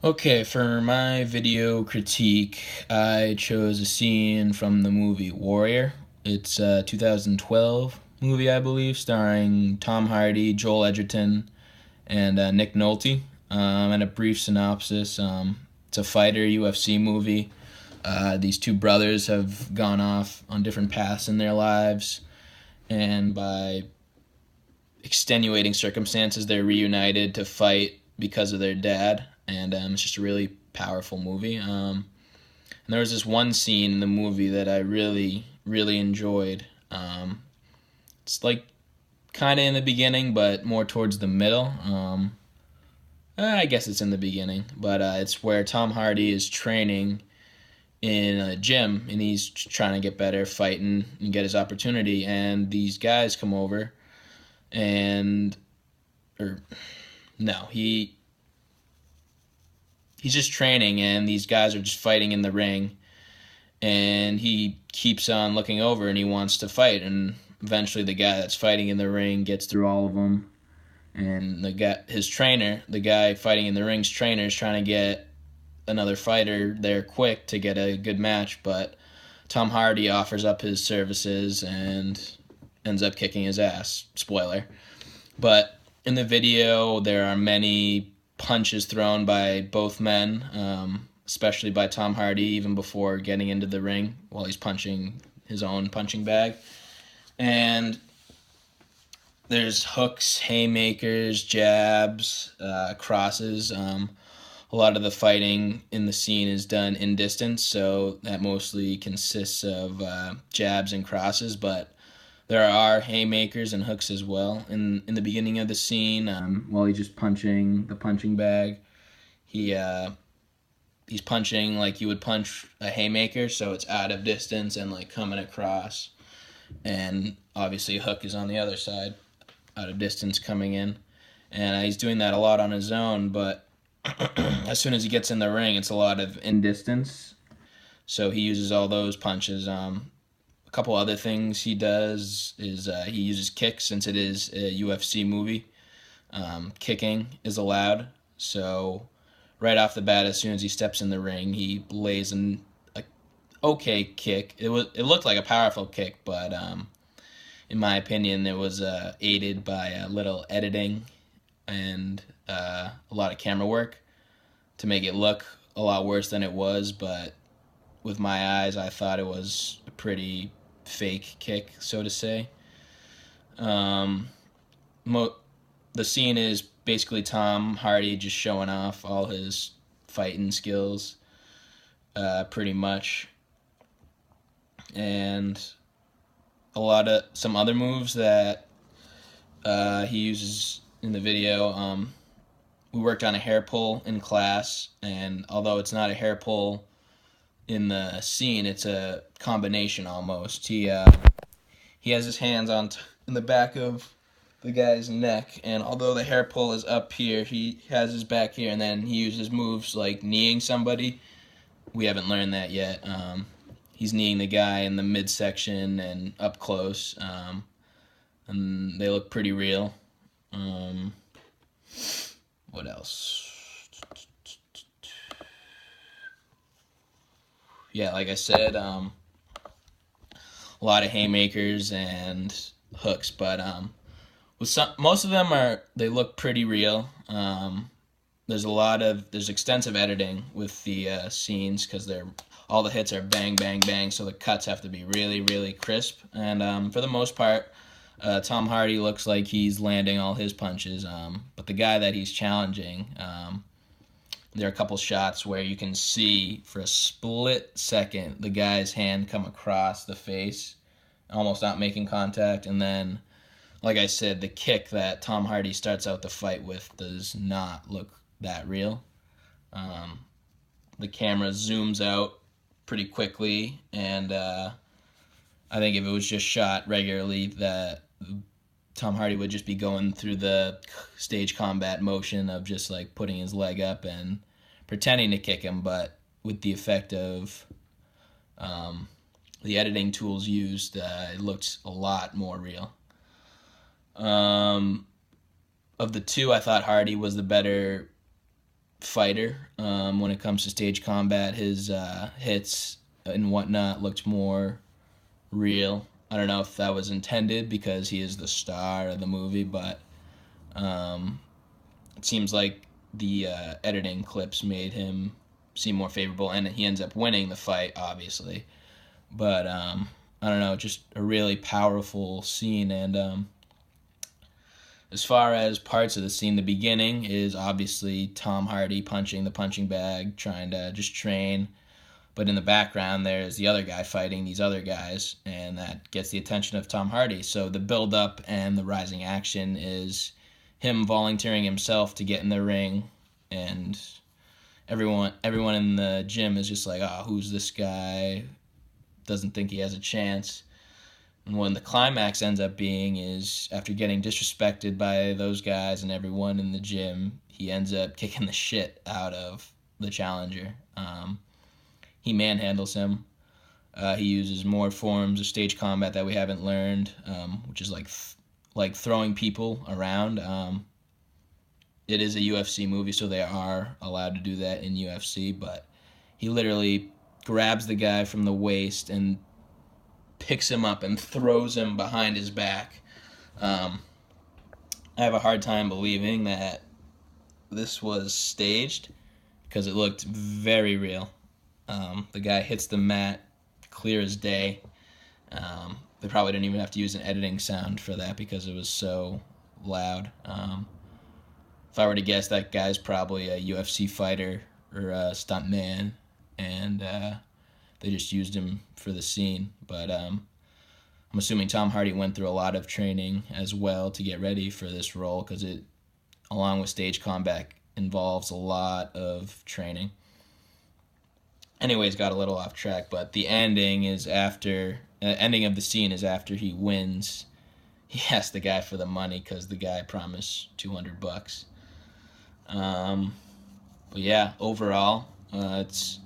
Okay, for my video critique, I chose a scene from the movie Warrior. It's a 2012 movie, I believe, starring Tom Hardy, Joel Edgerton, and Nick Nolte. And a brief synopsis: it's a fighter UFC movie. These two brothers have gone off on different paths in their lives, and by extenuating circumstances, they're reunited to fight because of their dad. And it's just a really powerful movie. And there was this one scene in the movie that I really, really enjoyed. It's like kind of in the beginning, but more towards the middle. I guess it's in the beginning, but it's where Tom Hardy is training in a gym and he's trying to get better, fighting, and get his opportunity. And these guys come over and, or no, he's just training, and these guys are just fighting in the ring, and he keeps on looking over and he wants to fight, and eventually the guy that's fighting in the ring gets through all of them, and his trainer, the guy fighting in the ring's trainer, is trying to get another fighter there quick to get a good match, but Tom Hardy offers up his services and ends up kicking his ass. Spoiler. But in the video, there are many punches thrown by both men, especially by Tom Hardy, even before getting into the ring while he's punching his own punching bag. And there's hooks, haymakers, jabs, crosses. A lot of the fighting in the scene is done in distance, so that mostly consists of jabs and crosses, but there are haymakers and hooks as well. In the beginning of the scene, while he's just punching the punching bag, he's punching like you would punch a haymaker, so it's out of distance and like coming across. And obviously, a hook is on the other side, out of distance coming in. And he's doing that a lot on his own, but as soon as he gets in the ring, it's a lot of in distance. So he uses all those punches. A couple other things he does is he uses kicks, since it is a UFC movie. Kicking is allowed, so right off the bat, as soon as he steps in the ring, he lays an okay kick. It looked like a powerful kick, but in my opinion, it was aided by a little editing and a lot of camera work to make it look a lot worse than it was. But with my eyes, I thought it was a pretty fake kick, so to say. Um, the scene is basically Tom Hardy just showing off all his fighting skills, pretty much, and a lot of some other moves that he uses in the video. We worked on a hair pull in class, and although it's not a hair pull in the scene, it's a combination almost. He has his hands in the back of the guy's neck, and although the hair pull is up here, he has his back here, and then he uses moves like kneeing somebody. We haven't learned that yet. He's kneeing the guy in the midsection and up close, and they look pretty real. What else? Yeah, like I said, a lot of haymakers and hooks, but most of them they look pretty real. There's extensive editing with the scenes, because all the hits are bang bang bang, so the cuts have to be really really crisp. And for the most part, Tom Hardy looks like he's landing all his punches. But the guy that he's challenging, there are a couple shots where you can see for a split second the guy's hand come across the face, almost not making contact, and then, like I said, the kick that Tom Hardy starts out the fight with does not look that real. The camera zooms out pretty quickly, and I think if it was just shot regularly, that Tom Hardy would just be going through the stage combat motion of just like putting his leg up and pretending to kick him, but with the effect of the editing tools used, it looked a lot more real. Of the two, I thought Hardy was the better fighter. When it comes to stage combat, his hits and whatnot looked more real. I don't know if that was intended because he is the star of the movie, but it seems like the editing clips made him seem more favorable, and he ends up winning the fight, obviously. But I don't know, just a really powerful scene. And as far as parts of the scene, the beginning is obviously Tom Hardy punching the punching bag, trying to just train. But in the background, there's the other guy fighting these other guys, and that gets the attention of Tom Hardy. So the build-up and the rising action is him volunteering himself to get in the ring, and everyone in the gym is just like, oh, who's this guy? Doesn't think he has a chance. And when the climax ends up being is after getting disrespected by those guys and everyone in the gym, he ends up kicking the shit out of the challenger. He manhandles him. He uses more forms of stage combat that we haven't learned, which is like throwing people around. It is a UFC movie, so they are allowed to do that in UFC, but he literally grabs the guy from the waist and picks him up and throws him behind his back. I have a hard time believing that this was staged because it looked very real. The guy hits the mat clear as day. They probably didn't even have to use an editing sound for that because it was so loud. If I were to guess, that guy's probably a UFC fighter or a stuntman, and they just used him for the scene. But I'm assuming Tom Hardy went through a lot of training as well to get ready for this role because it, along with stage combat, involves a lot of training. Anyways, got a little off track, but the ending is after ending of the scene is after he wins. He asks the guy for the money because the guy promised $200. But yeah, overall, it's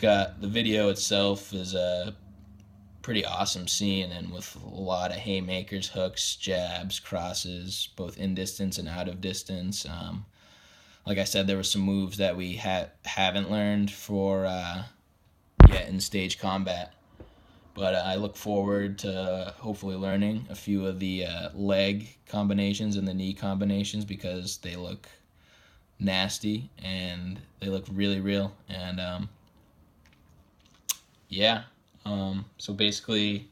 got the video itself is a pretty awesome scene, and with a lot of haymakers, hooks, jabs, crosses, both in distance and out of distance. Like I said, there were some moves that we haven't learned for yet in stage combat. But I look forward to hopefully learning a few of the leg combinations and the knee combinations because they look nasty and they look really real. And so basically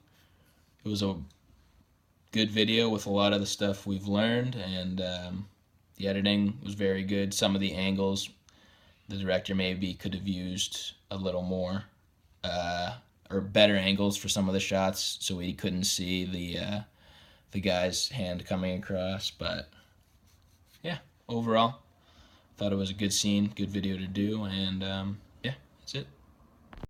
it was a good video with a lot of the stuff we've learned, and the editing was very good. Some of the angles the director maybe could have used a little more or better angles for some of the shots so we couldn't see the guy's hand coming across. But yeah, overall thought it was a good scene, good video to do, and yeah, that's it.